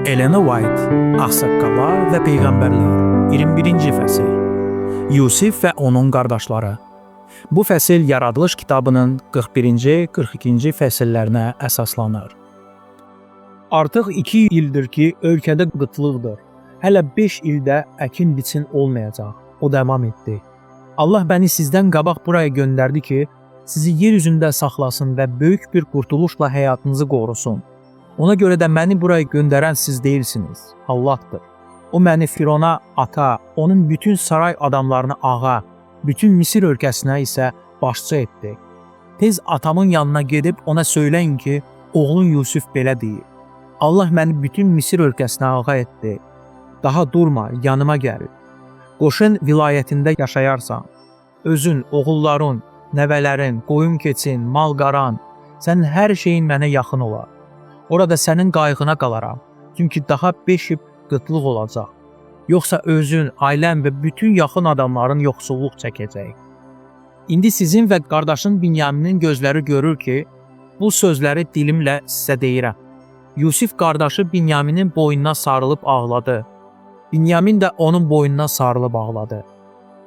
Elena White, Ağsaqqallar və Peyğəmbərlər, 21-ci fəsil. Yusif və onun qardaşları. Bu fəsil Yaradılış kitabının 41-ci, 42-ci fəsillərinə əsaslanır. Artıq 2 ildir ki, ölkədə qıtlıqdır. Hələ 5 ildə əkin-biçin olmayacaq. O davam etdi. Allah məni sizdən qabaq buraya göndərdi ki, sizi yer üzündə saxlasın və böyük bir qurtuluşla həyatınızı qorusun. Ona görə də məni buraya göndərən siz deyilsiniz, Allahdır. O məni Firona ata, onun bütün saray adamlarını ağa, bütün Misir ölkəsinə isə başçı etdi. Tez atamın yanına gedib ona söyləyin ki, oğlun Yusif belə deyir. Allah məni bütün Misir ölkəsinə ağa etdi. Daha durma, yanıma gəl. Qoşun vilayətində yaşayarsan. Özün, oğulların, nəvələrin, qoyun keçin, mal qaran, sənin hər şeyin mənə yaxın olar. Orada sənin qayğına qalaram. Çünki daha 5 il qıtlıq olacaq. Yoxsa özün, ailən və bütün yaxın adamların yoxsulluq çəkəcək. İndi sizin və qardaşın Binyaminin gözləri görür ki, bu sözləri dilimlə sizə deyirəm. Yusif qardaşı Binyaminin boynuna sarılıb ağladı. Binyamin də onun boynuna sarılıb ağladı.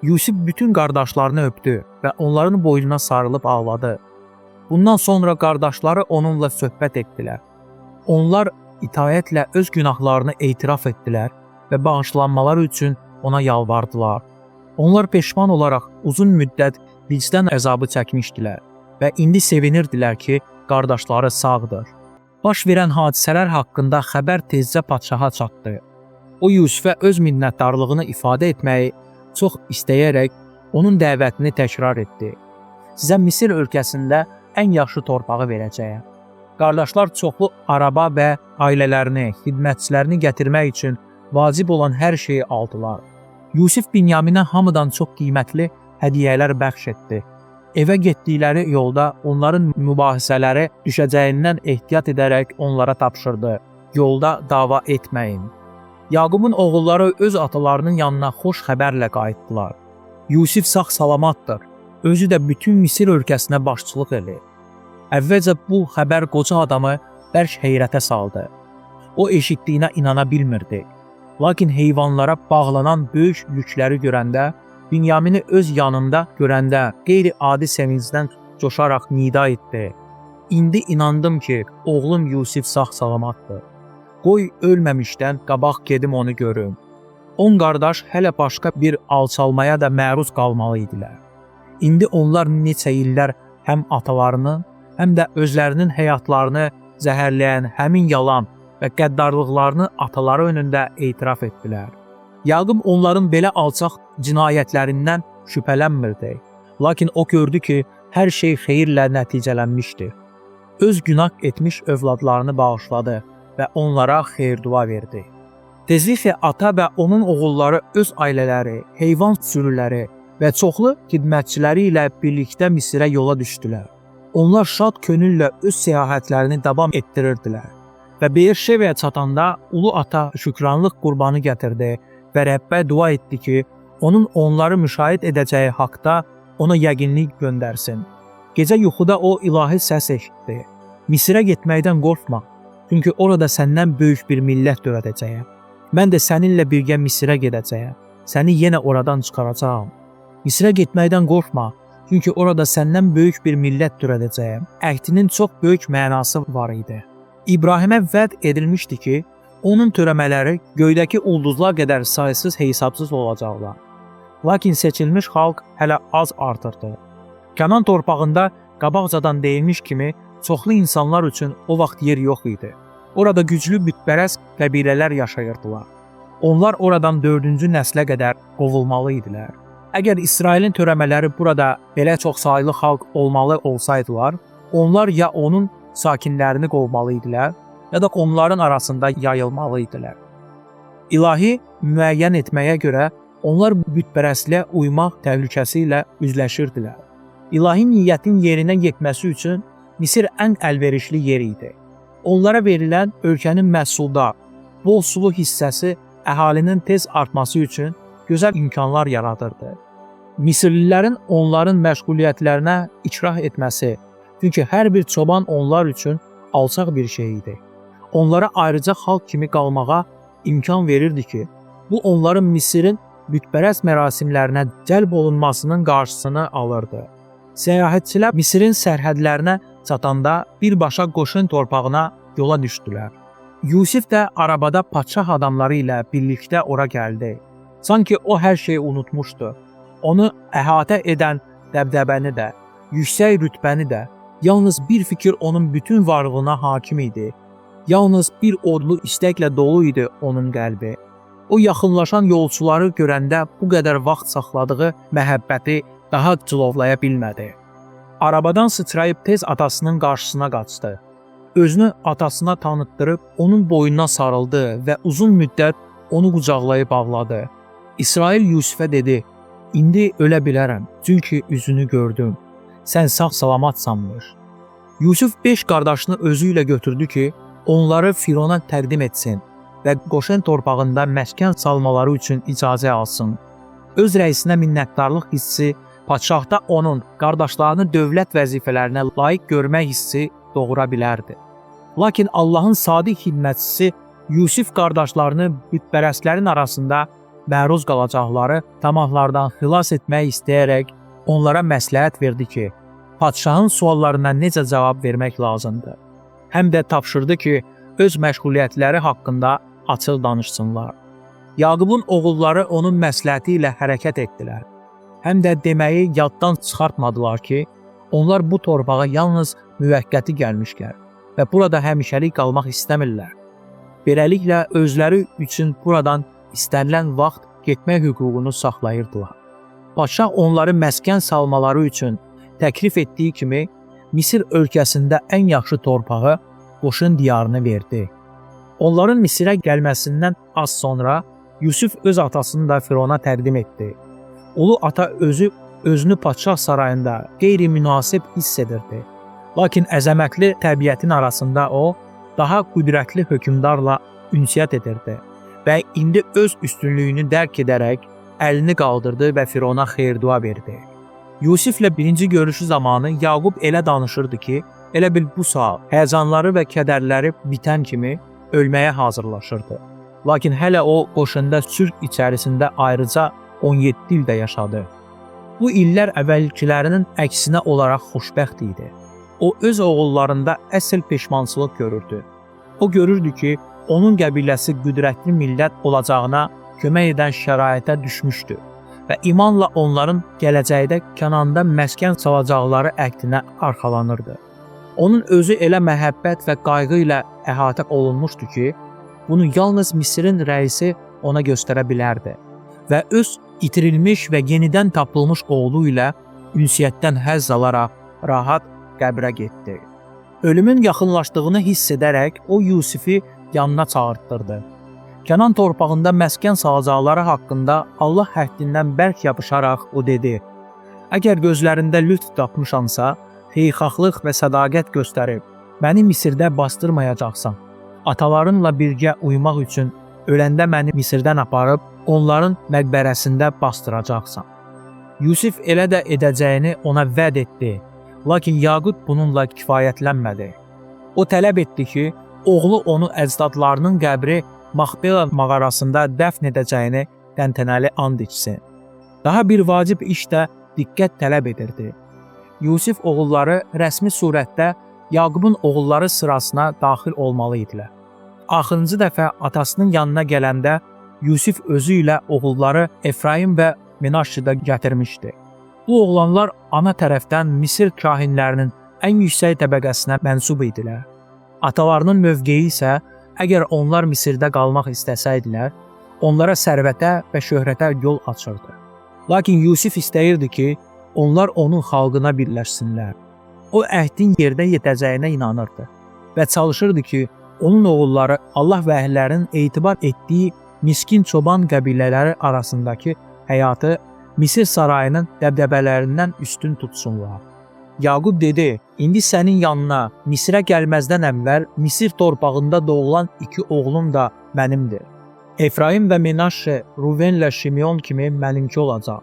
Yusif bütün qardaşlarını öpdü və onların boynuna sarılıb ağladı. Bundan sonra qardaşları onunla söhbət etdilər. Onlar itaətlə öz günahlarını etiraf etdilər və bağışlanmaları üçün ona yalvardılar. Onlar peşman olaraq uzun müddət vicdan əzabı çəkmişdilər və indi sevinirdilər ki, qardaşları sağdır. Baş verən hadisələr haqqında xəbər tezcə padşaha çatdı. O Yusifə öz minnətdarlığını ifadə etməyi çox istəyərək onun dəvətini təkrar etdi. Sizə Misir ölkəsində ən yaxşı torpağı verəcəyəm. Qardaşlar çoxlu araba və ailələrini, xidmətçilərini gətirmək üçün vacib olan hər şeyi aldılar. Yusif Binyaminə hamıdan çox qiymətli hədiyyələr bəxş etdi. Evə getdikləri yolda onların mübahisələri düşəcəyindən ehtiyat edərək onlara tapşırdı. Yolda dava etməyin. Yaqubun oğulları öz atalarının yanına xoş xəbərlə qayıtdılar. Yusif sağ-salamatdır. Özü də bütün Misir ölkəsinə başçılıq edir. Əvvəlcə bu xəbər qoca adamı bərk heyrətə saldı. O eşitdiyinə inana bilmirdi. Lakin heyvanlara bağlanan böyük yükləri görəndə, Binyamini öz yanında görəndə qeyri-adi sevincdən coşaraq nida etdi. İndi inandım ki, oğlum Yusif sağ-salamatdır. Qoy ölməmişdən qabaq gedim onu görüm. 10 qardaş hələ başqa bir alçalmaya da məruz qalmalı idilər. İndi onlar neçə illər həm atalarının, həm də özlərinin həyatlarını zəhərləyən həmin yalan və qəddarlıqlarını ataları önündə etiraf etdilər. Yaqub onların belə alçaq cinayətlərindən şübhələnmirdi. Lakin o gördü ki, hər şey xeyirlə nəticələnmişdir. Öz günah etmiş övladlarını bağışladı və onlara xeyir-dua verdi. Tezliklə ata və onun oğulları öz ailələri, heyvan sürüləri və çoxlu xidmətçiləri ilə birlikdə Misirə yola düşdülər. Onlar şad könüllə öz səyahətlərini davam etdirirdilər və Beer-Şevəyə çatanda ulu ata şükranlıq qurbanı gətirdi və Rəbbə dua etdi ki, onun onları müşahidə edəcəyi haqda ona yəqinlik göndərsin. Gecə yuxuda o ilahi səs eşitdi. Misirə getməkdən qorxma, çünki orada səndən böyük bir millət törədəcəyəm. Mən də səninlə birgə Misirə gedəcəyəm. Səni yenə oradan çıxaracağam. Misirə getməkdən qorxma, çünki orada səndən böyük bir millət törədəcəyəm. Əhdinin çox böyük mənası var idi. İbrahimə vəd edilmişdi ki, onun törəmələri göydəki ulduzlar qədər saysız hesabsız olacaqlar. Lakin seçilmiş xalq hələ az artırdı. Kənan torpağında qabaqcadan deyilmiş kimi çoxlu insanlar üçün o vaxt yer yox idi. Orada güclü bütpərəst qəbilələr yaşayırdılar. Onlar oradan 4-cü nəslə qədər qovulmalı idilər. Əgər İsrailin törəmələri burada belə çox saylı xalq olmalı olsaydılar, onlar ya onun sakinlərini qovmalı idilər, ya da onların arasında yayılmalı idilər. İlahi müəyyən etməyə görə onlar bütpərəstliyə uymaq təhlükəsi ilə üzləşirdilər. İlahi niyyətin yerinə yetməsi üçün Misir ən əlverişli yer idi. Onlara verilən ölkənin məhsulda bol sulu hissəsi əhalinin tez artması üçün gözəl imkanlar yaradırdı. Misirlilərin onların məşğuliyyətlərinə ikrah etməsi, çünki hər bir çoban onlar üçün alçaq bir şey idi. onlara ayrıca xalq kimi qalmağa imkan verirdi ki, bu onların Misirin bütpərəst mərasimlərinə cəlb olunmasının qarşısını alırdı. Səyahətçilər Misirin sərhədlərinə çatanda birbaşa qoşun torpağına yola düşdülər. Yusif də arabada padşah adamları ilə birlikdə ora gəldi. Sanki o hər şeyi unutmuşdu. Onu əhatə edən dəbdəbəni də, yüksək rütbəni də, yalnız bir fikir onun bütün varlığına hakim idi. Yalnız bir odlu istəklə dolu idi onun qəlbi. O yaxınlaşan yolçuları görəndə bu qədər vaxt saxladığı məhəbbəti daha cilovlaya bilmədi. Arabadan sıçrayıb tez atasının qarşısına qaçdı. Özünü atasına tanıtdırıb onun boynuna sarıldı və uzun müddət onu qucaqlayıb ağladı. İsrail Yusifə dedi: "İndi ölə bilərəm, çünki üzünü gördüm. Sən sağ-salamatsanmış." Yusif 5 qardaşını özü ilə götürdü ki, onları Firona təqdim etsin və Qoşen torpağında məskən salmaları üçün icazə alsın. Öz rəisinə minnətdarlıq hissi, padşahda onun qardaşlarını dövlət vəzifələrinə layiq görmək hissi doğura bilərdi. Lakin Allahın sadiq xidmətçisi Yusif qardaşlarını bütpərəstlərin arasında məruz qalacaqları tamahlardan xilas etmək istəyərək onlara məsləhət verdi ki, padşahın suallarına necə cavab vermək lazımdır. Həm də tapşırdı ki, öz məşğuliyyətləri haqqında açıq danışsınlar. Yaqubun oğulları onun məsləhəti ilə hərəkət etdilər. Həm də deməyi yaddan çıxartmadılar ki, onlar bu torpağa yalnız müvəqqəti gəlmişlər və burada həmişəlik qalmaq istəmirlər. Beləliklə, özləri üçün buradan istənilən vaxt getmək hüququnu saxlayırdılar. Padşah onları məskən salmaları üçün təklif etdiyi kimi, Misir ölkəsində ən yaxşı torpağı Qoşen diyarını verdi. Onların Misirə gəlməsindən az sonra Yusif öz atasını da Firona təqdim etdi. Ulu ata özünü padşah sarayında qeyri-münasib hiss edirdi. Lakin əzəmətli təbiətin arasında o, daha qüdrətli hökmdarla ünsiyyət edirdi və indi öz üstünlüyünü dərk edərək əlini qaldırdı və Firona xeyir-dua verdi. Yusiflə birinci görüşü zamanı Yaqub elə danışırdı ki, elə bil bu saat həyəcanları və kədərləri bitən kimi ölməyə hazırlaşırdı. Lakin hələ o qoşunda sülh içərisində ayrıca 17 ildə yaşadı. Bu illər əvvəlkilərinin əksinə olaraq xoşbəxt idi. O öz oğullarında əsl peşmançılıq görürdü. O görürdü ki, onun qəbiləsi qüdrətli millət olacağına kömək edən şəraitə düşmüşdü və imanla onların gələcəkdə Kənanda məskən salacaqları əhdinə arxalanırdı. Onun özü elə məhəbbət və qayğı ilə əhatə olunmuşdu ki, bunu yalnız Misirin rəisi ona göstərə bilərdi və öz itirilmiş və yenidən tapılmış oğlu ilə ünsiyyətdən həzz alaraq rahat qəbrə getdi. Ölümün yaxınlaşdığını hiss edərək o Yusifi yanına çağırtdırdı. Kənan torpağında məskən salacaqları haqqında Allah həddindən bərk yapışaraq o dedi: "Əgər gözlərində lütf tapmışamsa, xeyirxahlıq və sədaqət göstərib məni Misirdə bastırmayacaqsan. Atalarınla birgə uyumaq üçün öləndə məni Misirdən aparıb onların məqbərəsində bastıracaqsan." Yusif elə də edəcəyini ona vəd etdi. Lakin Yaqub bununla kifayətlənmədi. O tələb etdi ki, oğlu onu əcdadlarının qəbri Maxbela mağarasında dəfn edəcəyini təntənəli and içsin. Daha bir vacib iş də diqqət tələb edirdi. Yusif oğulları rəsmi surətdə Yaqubun oğulları sırasına daxil olmalı idilər. Axırıncı dəfə atasının yanına gələndə Yusif özü ilə oğulları Efraim və Menaşşıda gətirmişdi. Bu oğlanlar ana tərəfdən Misir kahinlərinin ən yüksək təbəqəsinə mənsub idilər. Atalarının mövqeyi isə əgər onlar Misirdə qalmaq istəsəydilər, onlara sərvətə və şöhrətə yol açırdı. Lakin Yusif istəyirdi ki, onlar onun xalqına birləşsinlər. O əhdin yerdə yetəcəyinə inanırdı və çalışırdı ki, onun oğulları Allah və əhəllərin etibar etdiyi miskin çoban qəbilələri arasındakı həyatı Misir sarayının dəbdəbələrindən üstün tutsunlar. Yaqub dedi: "İndi sənin yanına Misirə gəlməzdən əvvəl Misir torpağında doğulan 2 oğlum da mənimdir. Efraim və Menaşşe, Ruvenlə Şimeon kimi mənimki olacaq.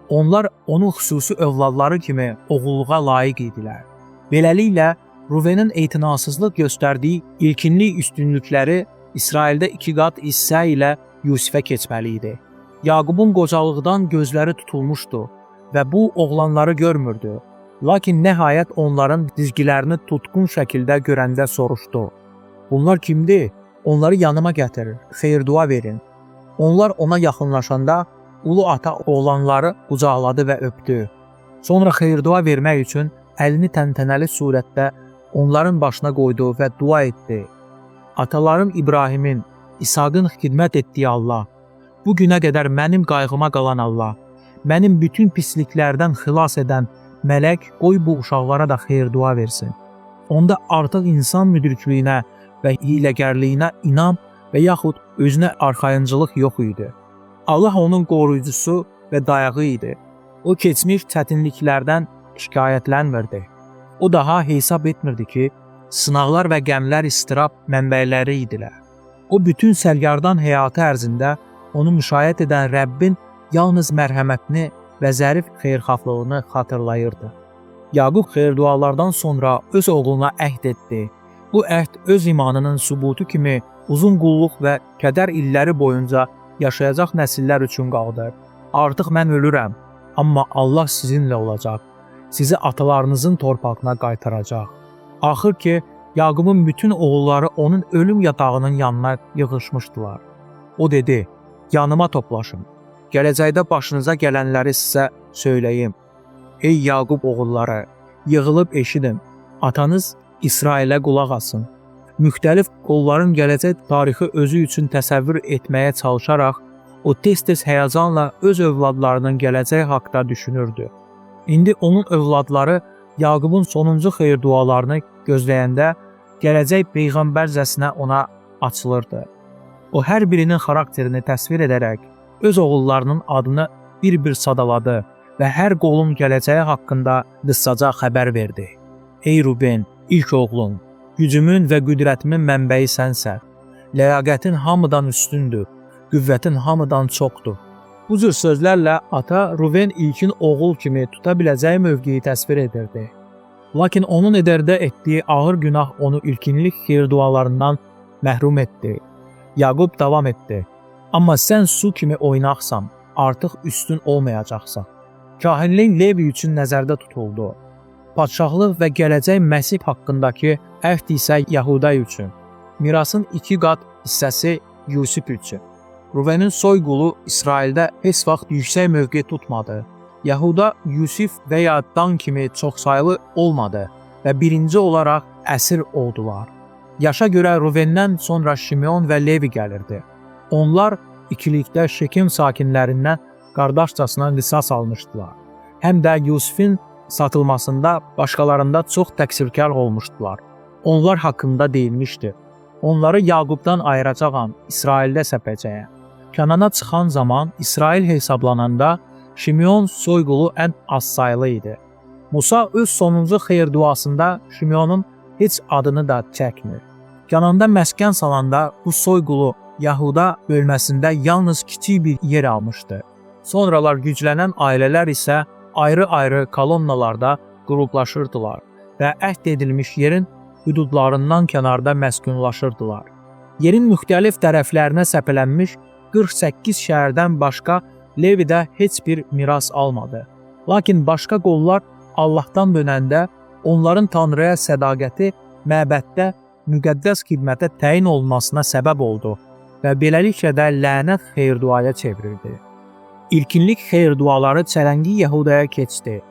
Onlar onun xüsusi övladları kimi oğulluğa layiq idilər. Beləliklə, Ruvenin etinasızlıq göstərdiyi ilkinlik üstünlükləri İsraildə 2 qat hissə ilə Yusifə keçməli idi. Yaqubun qocalıqdan gözləri tutulmuşdu və bu oğlanları görmürdü. Lakin nəhayət onların dizgilərini tutqun şəkildə görəndə soruşdu. Bunlar kimdir? Onları yanıma gətirin, xeyir-dua verin. Onlar ona yaxınlaşanda ulu ata oğlanları qucaqladı və öpdü. Sonra xeyir-dua vermək üçün əlini təntənəli surətdə onların başına qoydu və dua etdi. Atalarım İbrahimin, İsaqın xidmət etdiyi Allah, bu günə qədər mənim qayğıma qalan Allah, mənim bütün pisliklərdən xilas edən mələk qoy bu uşaqlara da xeyir-dua versin. Onda artıq insan müdrikliyinə və hiləgərliyinə inam və yaxud özünə arxayıncılıq yox idi. Allah onun qoruyucusu və dayağı idi. O keçmiş çətinliklərdən şikayətlənmirdi. O daha hesab etmirdi ki, sınaqlar və qəmlər istirab mənbələri idilər. O bütün sərgardan həyatı ərzində onu müşahidə edən Rəbbin yalnız mərhəmətini və zərif xeyirxahlığını xatırlayırdı. Yaqub xeyir-dualardan sonra öz oğluna əhd etdi. Bu əhd öz imanının sübutu kimi uzun qulluq və kədər illəri boyunca yaşayacaq nəsillər üçün qaldı. Artıq mən ölürəm, amma Allah sizinlə olacaq. Sizi atalarınızın torpağına qaytaracaq. Axır ki, Yaqubun bütün oğulları onun ölüm yatağının yanına yığışmışdılar. O dedi, yanıma toplaşın. Gələcəkdə başınıza gələnləri sizə söyləyim. Ey Yaqub oğulları, yığılıb eşidin. Atanız İsrailə qulaq asın. Müxtəlif qolların gələcək tarixi özü üçün təsəvvür etməyə çalışaraq, o tez-tez həyəcanla öz övladlarının gələcək haqqda düşünürdü. İndi onun övladları Yaqubun sonuncu xeyir dualarını gözləyəndə gələcək peyğəmbərcəsinə ona açılırdı. O hər birinin xarakterini təsvir edərək öz oğullarının adını bir-bir sadaladı və hər qolun gələcəyi haqqında qısaca xəbər verdi. Ey Ruben, ilk oğlum, gücümün və qüdrətimin mənbəyi sənsən. Ləyaqətin hamıdan üstündür, qüvvətin hamıdan çoxdur. Bu cür sözlərlə ata Ruven ilkin oğul kimi tuta biləcəyi mövqeyi təsvir edirdi. Lakin onun edərdə etdiyi ağır günah onu ilkinlik xeyir-dualarından məhrum etdi. Yaqub davam etdi. Amma sən su kimi oynaqsan, artıq üstün olmayacaqsan. Kahinlik Levi üçün nəzərdə tutuldu. Padşahlıq və gələcək Məsih haqqındakı əhd isə Yahuda üçün. Mirasın 2 qat hissəsi Yusif üçün. Ruvenin soyqulu İsraildə heç vaxt yüksək mövqe tutmadı. Yahuda Yusif və ya Dan kimi çoxsaylı olmadı və birinci olaraq əsir oldular. Yaşa görə Ruvendən sonra Şimeon və Levi gəlirdi. Onlar ikilikdə Şekem sakinlərindən qardaşcasına qisas almışdılar. Həm də Yusifin satılmasında başqalarında çox təqsirkar olmuşdular. Onlar haqqında deyilmişdi. Onları Yaqubdan ayıracağam, İsraildə səpəcəyəm. Kənana çıxan zaman İsrail hesablananda Şimeon soyqulu ən az sayılı idi. Musa öz sonuncu xeyir duasında Şimeonun heç adını da çəkmir. Kənanda məskən salanda bu soyqulu Yahuda bölməsində yalnız kiçik bir yer almışdı. Sonralar güclənən ailələr isə ayrı-ayrı kolonnalarda qruplaşırdılar və əhd edilmiş yerin hüdudlarından kənarda məskunlaşırdılar. Yerin müxtəlif tərəflərinə səpələnmiş 48 şəhərdən başqa Levidə heç bir miras almadı. Lakin başqa qollar Allahdan dönəndə onların Tanrıya sədaqəti məbəddə müqəddəs xidmətə təyin olunmasına səbəb oldu və beləliklə də lənət xeyir-duaya çevrildi. İlkinlik xeyir-duaları çələngi Yahudaya keçdi.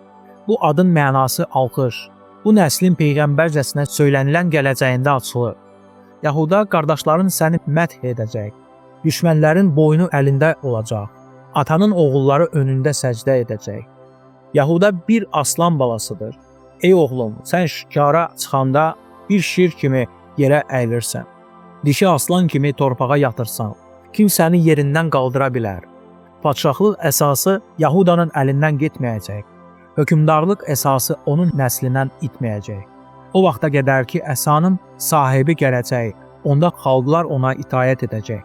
Bu adın mənası alqış. Bu nəslin peyğəmbərcəsinə söylənilən gələcəyində açılır. Yahuda qardaşların səni məth edəcək. Düşmənlərin boynu əlində olacaq. Atanın oğulları önündə səcdə edəcək. Yahuda bir aslan balasıdır. Ey oğlum, sən şikara çıxanda bir şir kimi yerə əyilirsən. Dişi aslan kimi torpağa yatırsan. Kim səni yerindən qaldıra bilər? Padşahlıq əsası Yahudanın əlindən getməyəcək. Hökmdarlıq əsası onun nəslindən itməyəcək. O vaxta qədər ki, əsanın sahibi gələcək, onda xalqlar ona itayət edəcək.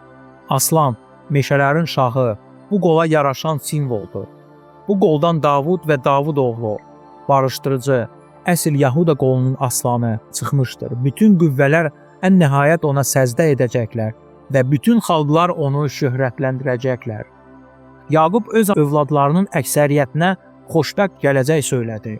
Aslan, meşələrin şahı, bu qola yaraşan simvoldur. Bu qoldan Davud və Davud oğlu, barışdırıcı, əsl Yahuda qolunun aslanı çıxmışdır. Bütün qüvvələr ən nəhayət ona səzdə edəcəklər və bütün xalqlar onu şöhrətləndirəcəklər. Yaqub öz övladlarının əksəriyyətinə xoşbəxt gələcək söylədi.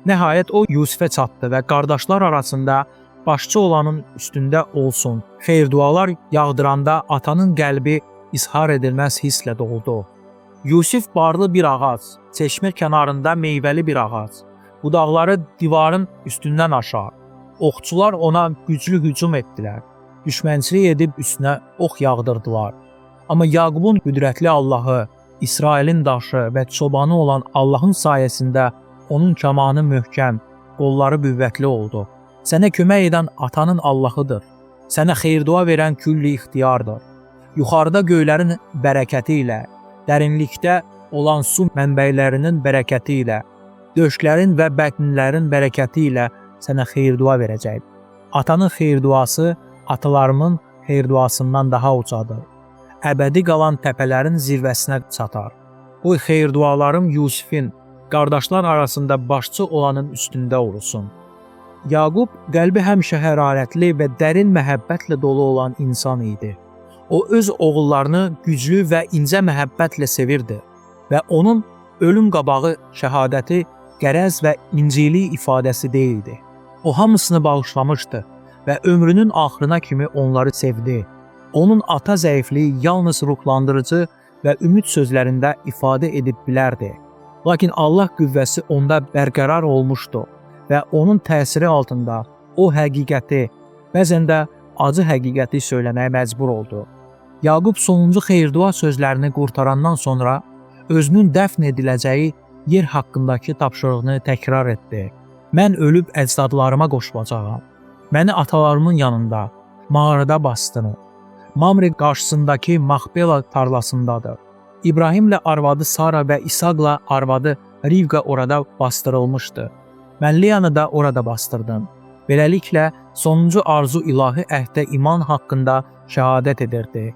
Nəhayət o Yusifə çatdı və qardaşlar arasında başçı olanın üstündə olsun. Xeyir-dualar yağdıranda atanın qəlbi izhar edilməz hisslə doldu. Yusif barlı bir ağac, çeşmə kənarında meyvəli bir ağac. Budaqları divarın üstündən aşar. Oxçular ona güclü hücum etdilər. Düşmənçilik edib üstünə ox yağdırdılar. Amma Yaqubun qüdrətli Allahı, İsrailin daşı və çobanı olan Allahın sayəsində onun kamanı möhkəm, qolları qüvvətli oldu. Sənə kömək edən atanın Allahıdır. Sənə xeyir-dua verən külli ixtiyardır. Yuxarıda göylərin bərəkəti ilə, dərinlikdə olan su mənbəylərinin bərəkəti ilə, döşlərin və bətnlərin bərəkəti ilə sənə xeyir-dua verəcək. Atanın xeyir-duası atalarımın xeyir-duasından daha ucadır. Əbədi qalan təpələrin zirvəsinə çatar. Bu xeyir-dualarım Yusifin, qardaşlar arasında başçı olanın üstündə olsun. Yaqub qəlbi həmişə hərarətli və dərin məhəbbətlə dolu olan insan idi. O öz oğullarını güclü və incə məhəbbətlə sevirdi və onun ölüm qabağı şəhadəti qərəz və incilik ifadəsi deyildi. O hamısını bağışlamışdı və ömrünün axırına kimi onları sevdi. Onun ata zəifliyi yalnız ruhlandırıcı və ümid sözlərində ifadə edib bilərdi. Lakin Allah qüvvəsi onda bərqərar olmuşdu və onun təsiri altında o həqiqəti, bəzən də acı həqiqəti söyləməyə məcbur oldu. Yaqub sonuncu xeyir-dua sözlərini qurtarandan sonra özünün dəfn ediləcəyi yer haqqındakı tapşırığını təkrar etdi. Mən ölüb əcdadlarıma qoşulacağam. Məni atalarımın yanında, mağarada basdınız. Mamre qarşısındakı Maxbela tarlasındadır. İbrahimlə arvadı Sara və İsaqla arvadı Rivqa orada bastırılmışdı. Mən Leyanı da orada bastırdım. Beləliklə, sonuncu arzu ilahi əhdə iman haqqında şəhadət edirdi.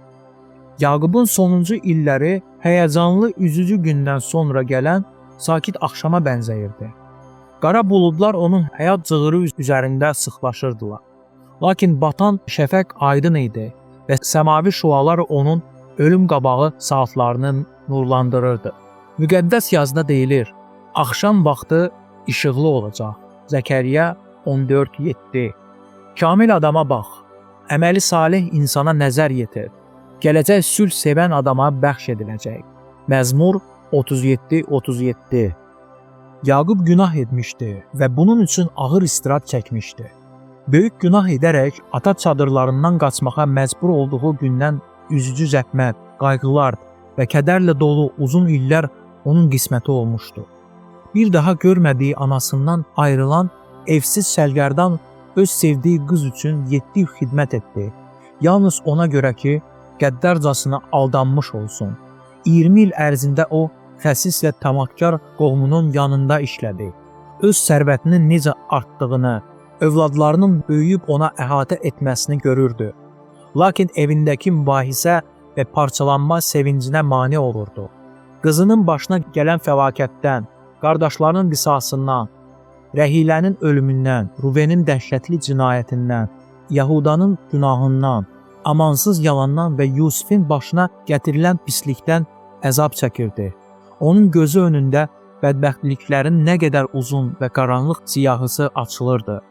Yaqubun sonuncu illəri həyəcanlı, üzücü gündən sonra gələn sakit axşama bənzəyirdi. Qara buludlar onun həyat cığırı üzərində sıxlaşırdılar. Lakin batan şəfəq aydın idi və səmavi şüalar onun ölüm qabağı saatlarını nurlandırırdı. Müqəddəs yazıda deyilir, axşam vaxtı işıqlı olacaq. Zəkəriyya 14:7. Kamil adama bax, əməli salih insana nəzər yetir. Gələcək sülh sevən adama bəxş ediləcək. Məzmur 37:37. Yaqub günah etmişdi və bunun üçün ağır istirab çəkmişdi. Böyük günah edərək ata çadırlarından qaçmağa məcbur olduğu gündən üzücü zəhmət, qayğılar və kədərlə dolu uzun illər onun qisməti olmuşdu. Bir daha görmədiyi anasından ayrılan evsiz sərgərdan öz sevdiyi qız üçün 7 il xidmət etdi. Yalnız ona görə ki, qəddarcasına aldanmış olsun. 20 il ərzində o, xəsis və tamakkar qohumunun yanında işlədi. Öz sərvətinin necə artdığını, övladlarının böyüyüb ona əhatə etməsini görürdü. Lakin evindəki mübahisə və parçalanma sevincinə mane olurdu. Qızının başına gələn fəlakətdən, qardaşlarının qisasından, Rəhilənin ölümündən, Ruvenin dəhşətli cinayətindən, Yahudanın günahından, amansız yalandan və Yusifin başına gətirilən pislikdən əzab çəkirdi. Onun gözü önündə bədbəxtliklərin nə qədər uzun və qaranlıq siyahısı açılırdı.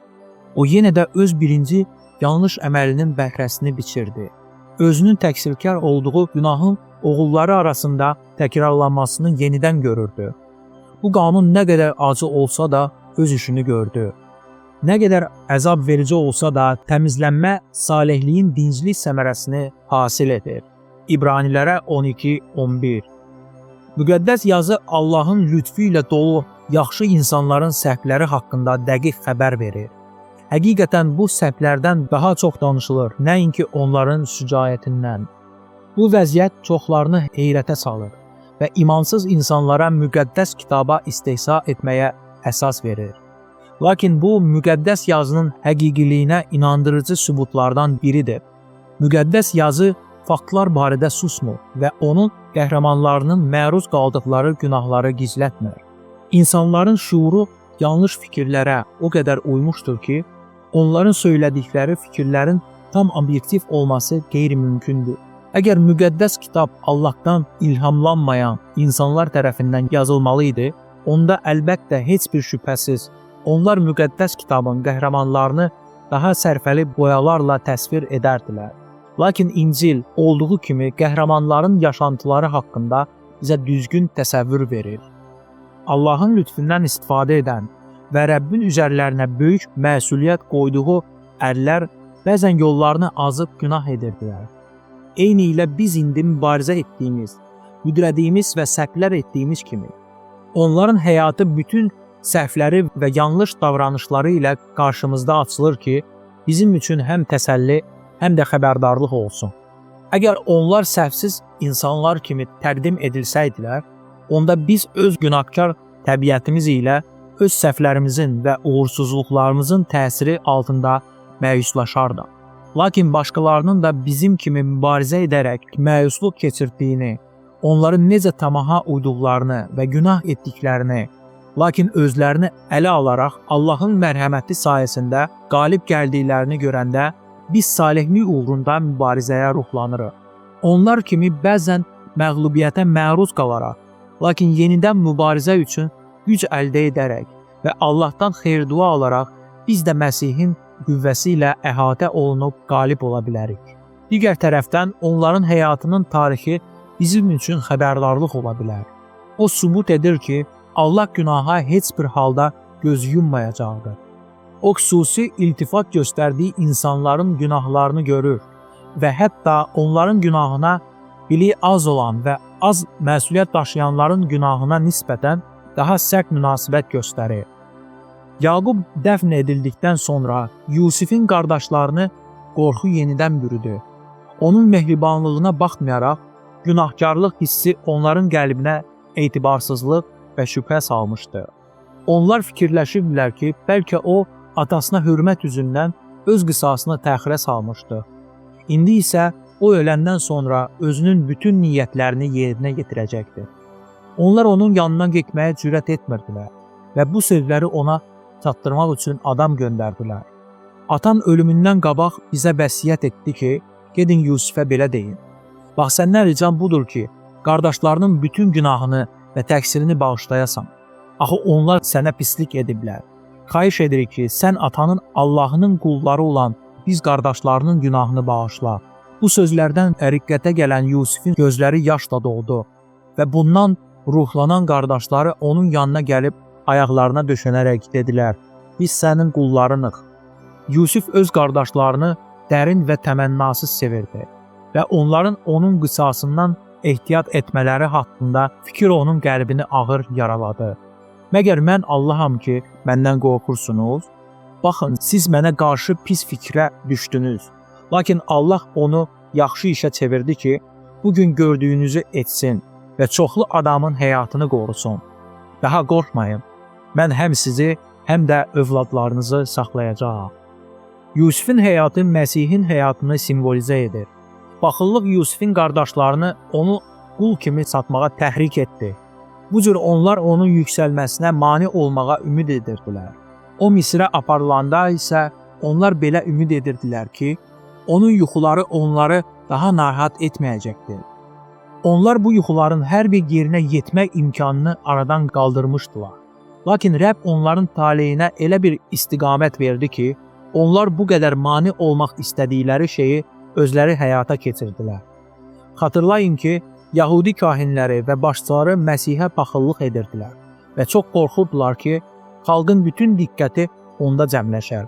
O yenə də öz birinci yanlış əməlinin bəhrəsini biçirdi. Özünün təqsirkar olduğu günahın oğulları arasında təkrarlanmasını yenidən görürdü. Bu qanun nə qədər acı olsa da öz işini gördü. Nə qədər əzab verici olsa da təmizlənmə salihliyin dinclik səmərəsini hasil edir. İbranilərə 12:11. Müqəddəs yazı Allahın lütfu ilə dolu yaxşı insanların səhvləri haqqında dəqiq xəbər verir. Həqiqətən bu səhvlərdən daha çox danışılır, nəinki onların şücaətindən. Bu vəziyyət çoxlarını heyrətə salır və imansız insanlara müqəddəs kitaba istehza etməyə əsas verir. Lakin bu, müqəddəs yazının həqiqiliyinə inandırıcı sübutlardan biridir. Müqəddəs yazı faktlar barədə susmur və onun qəhrəmanlarının məruz qaldıqları günahları gizlətmir. İnsanların şuuru yanlış fikirlərə o qədər uymuşdur ki, onların söylədikləri fikirlərin tam obyektiv olması qeyri-mümkündür. Əgər müqəddəs kitab Allahdan ilhamlanmayan insanlar tərəfindən yazılmalı idi, onda əlbəttə heç bir şübhəsiz onlar müqəddəs kitabın qəhrəmanlarını daha sərfəli boyalarla təsvir edərdilər. Lakin İncil olduğu kimi qəhrəmanların yaşantıları haqqında bizə düzgün təsəvvür verir. Allahın lütfündən istifadə edən və Rəbbin üzərlərinə böyük məsuliyyət qoyduğu ərlər bəzən yollarını azıb günah edirdilər. Eyni ilə biz indi mübarizə etdiyimiz, müdrədiyimiz və səhvlər etdiyimiz kimi, onların həyatı bütün səhvləri və yanlış davranışları ilə qarşımızda açılır ki, bizim üçün həm təsəlli, həm də xəbərdarlıq olsun. Əgər onlar səhvsiz insanlar kimi təqdim edilsəydilər, onda biz öz günahkar təbiətimiz ilə öz səhvlərimizin və uğursuzluqlarımızın təsiri altında məyuslaşardıq. Lakin başqalarının da bizim kimi mübarizə edərək məyusluq keçirdiyini, onların necə tamaha uyduqlarını və günah etdiklərini, lakin özlərini ələ alaraq Allahın mərhəməti sayəsində qalib gəldiklərini görəndə biz salihlik uğrunda mübarizəyə ruhlanırıq. Onlar kimi bəzən məğlubiyyətə məruz qalaraq, lakin yenidən mübarizə üçün güc əldə edərək və Allahdan xeyir-dua alaraq biz də Məsihin qüvvəsi ilə əhatə olunub qalib ola bilərik. Digər tərəfdən onların həyatının tarixi bizim üçün xəbərdarlıq ola bilər. O sübut edir ki, Allah günaha heç bir halda göz yummayacaqdır. O xüsusi iltifat göstərdiyi insanların günahlarını görür və hətta onların günahına biliyi az olan və az məsuliyyət daşıyanların günahına nisbətən daha sərt münasibət göstərir. Yaqub dəfn edildikdən sonra Yusifin qardaşlarını qorxu yenidən bürüdü. Onun mehribanlığına baxmayaraq, günahkarlıq hissi onların qəlbinə etibarsızlıq və şübhə salmışdı. Onlar fikirləşirdilər ki, bəlkə o, atasına hörmət üzündən öz qisasını təxirə salmışdı. İndi isə o öləndən sonra özünün bütün niyyətlərini yerinə yetirəcəkdir. Onlar onun yanına getməyə cürət etmirdilər və bu sözləri ona çatdırmaq üçün adam göndərdilər. Atan ölümündən qabaq bizə vəsiyyət etdi ki, gedin Yusifə belə deyin. Bax, səndən ricam budur ki, qardaşlarının bütün günahını və təqsirini bağışlayasan. Axı onlar sənə pislik ediblər. Xahiş edirik ki, sən atanın Allahının qulları olan biz qardaşlarının günahını bağışla. Bu sözlərdən riqqətə gələn Yusifin gözləri yaşla doldu və bundan ruhlanan qardaşları onun yanına gəlib ayaqlarına döşənərək dedilər, biz sənin qullarınıq. Yusif öz qardaşlarını dərin və təmənnasız sevirdi və onların onun qisasından ehtiyat etmələri haqqında fikir onun qəlbini ağır yaraladı. Məgər mən Allaham ki, məndən qorxursunuz? Baxın, siz mənə qarşı pis fikrə düşdünüz. Lakin Allah onu yaxşı işə çevirdi ki, bugün gördüyünüzü etsin və çoxlu adamın həyatını qorusun. Daha qorxmayın. Mən həm sizi, həm də övladlarınızı saxlayacağam. Yusifin həyatı Məsihin həyatını simvolizə edir. Baxıllıq Yusifin qardaşlarını onu qul kimi satmağa təhrik etdi. Bu cür onlar onun yüksəlməsinə mane olmağa ümid edirdilər. O Misrə aparılanda isə onlar belə ümid edirdilər ki, onun yuxuları onları daha narahat etməyəcəkdir. Onlar bu yuxuların hər bir yerinə yetmək imkanını aradan qaldırmışdılar. Lakin Rəbb onların taleyinə elə bir istiqamət verdi ki, onlar bu qədər mane olmaq istədikləri şeyi özləri həyata keçirdilər. Xatırlayın ki, Yahudi kahinləri və başçıları Məsihə paxıllıq edirdilər və çox qorxurdular ki, xalqın bütün diqqəti onda cəmləşər.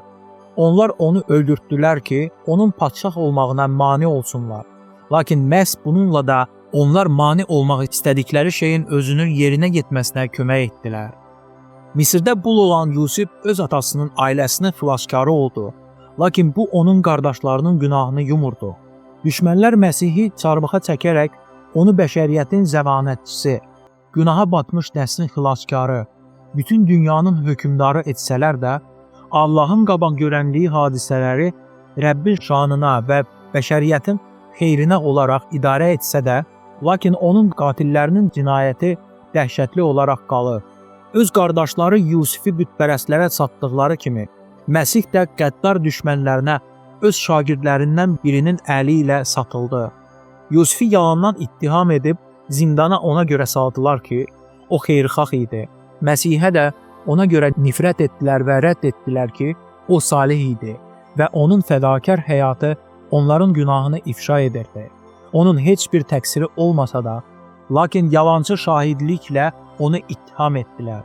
Onlar onu öldürtdülər ki, onun padşah olmağına mane olsunlar. Lakin məhz bununla da onlar mane olmaq istədikləri şeyin özünün yerinə yetməsinə kömək etdilər. Misirdə bul olan Yusif öz atasının ailəsinin xilaskarı oldu. Lakin bu onun qardaşlarının günahını yumurdu. Düşmənlər Məsihi çarmıxa çəkərək onu bəşəriyyətin zəmanətçisi, günaha batmış nəslin xilaskarı, bütün dünyanın hökmdarı etsələr də, Allahın qabaqgörənliyi hadisələri Rəbbin şanına və bəşəriyyətin xeyrinə olaraq idarə etsə də, lakin onun qatillərinin cinayəti dəhşətli olaraq qalır Öz qardaşları Yusifi bütpərəstlərə satdıqları kimi, Məsih də qəddar düşmənlərinə öz şagirdlərindən birinin əli ilə satıldı. Yusifi yalandan ittiham edib zindana ona görə saldılar ki, o xeyirxah idi. Məsihə də ona görə nifrət etdilər və rədd etdilər ki, o salih idi və onun fədakar həyatı onların günahını ifşa edirdi. Onun heç bir təqsiri olmasa da, lakin yalançı şahidliklə onu ittiham etdilər.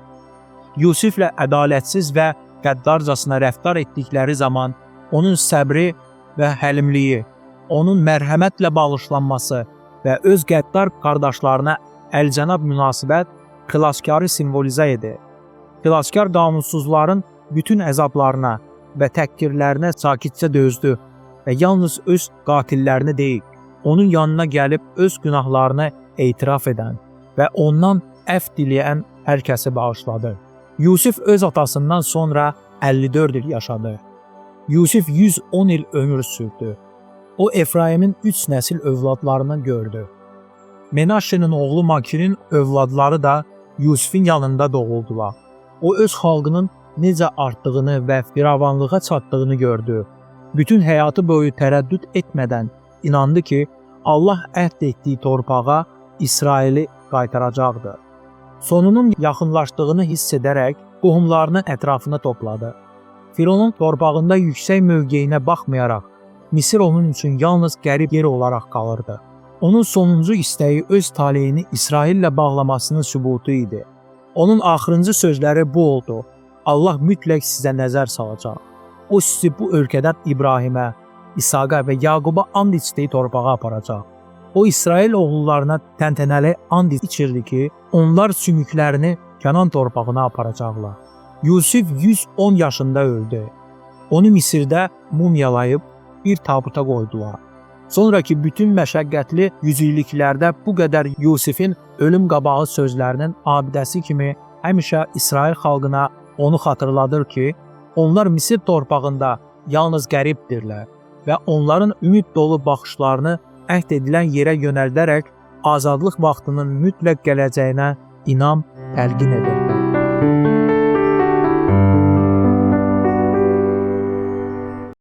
Yusiflə ədalətsiz və qəddarcasına rəftar etdikləri zaman onun səbri və həlimliyi, onun mərhəmətlə bağışlanması və öz qəddar qardaşlarına əlcənab münasibət xilaskarı simvolizə edir. Xilaskar qanunsuzların bütün əzablarına və təhqirlərinə sakitcə dözdü və yalnız öz qatillərini deyil, onun yanına gəlib öz günahlarını etiraf edən və ondan əfv diləyən hər kəsi bağışladı. Yusif öz atasından sonra 54 il yaşadı. Yusif 110 il ömür sürdü. O Efraimin 3 nəsil övladlarını gördü. Menaşenin oğlu Makirin övladları da Yusifin yanında doğuldular. O öz xalqının necə artdığını və firavanlığa çatdığını gördü. Bütün həyatı boyu tərəddüd etmədən inandı ki, Allah əhd etdiyi torpağa İsraili qaytaracaqdır. Sonunun yaxınlaşdığını hiss edərək qohumlarını ətrafına topladı. Fironun torpağında yüksək mövqeyinə baxmayaraq, Misir onun üçün yalnız qərib yer olaraq qalırdı. Onun sonuncu istəyi öz taleyini İsraillə bağlamasının sübutu idi. Onun axırıncı sözləri bu oldu: Allah mütləq sizə nəzər salacaq. O sizi bu ölkədən İbrahimə, İsaqa və Yaquba and içdiyi torpağa aparacaq. O İsrail oğullarına təntənəli and içirdi ki, onlar sümüklərini Kənan torpağına aparacaqlar. Yusif 110 yaşında öldü. Onu Misirdə mumyalayıb bir tabuta qoydular. Sonraki bütün məşəqqətli yüzilliklərdə bu qədər Yusifin ölüm qabağı sözlərinin abidəsi kimi həmişə İsrail xalqına onu xatırladır ki, onlar Misir torpağında yalnız qəribdirlər və onların ümid dolu baxışlarını əhd edilən yerə yönəldərək azadlıq vaxtının mütləq gələcəyinə inam təlqin edir.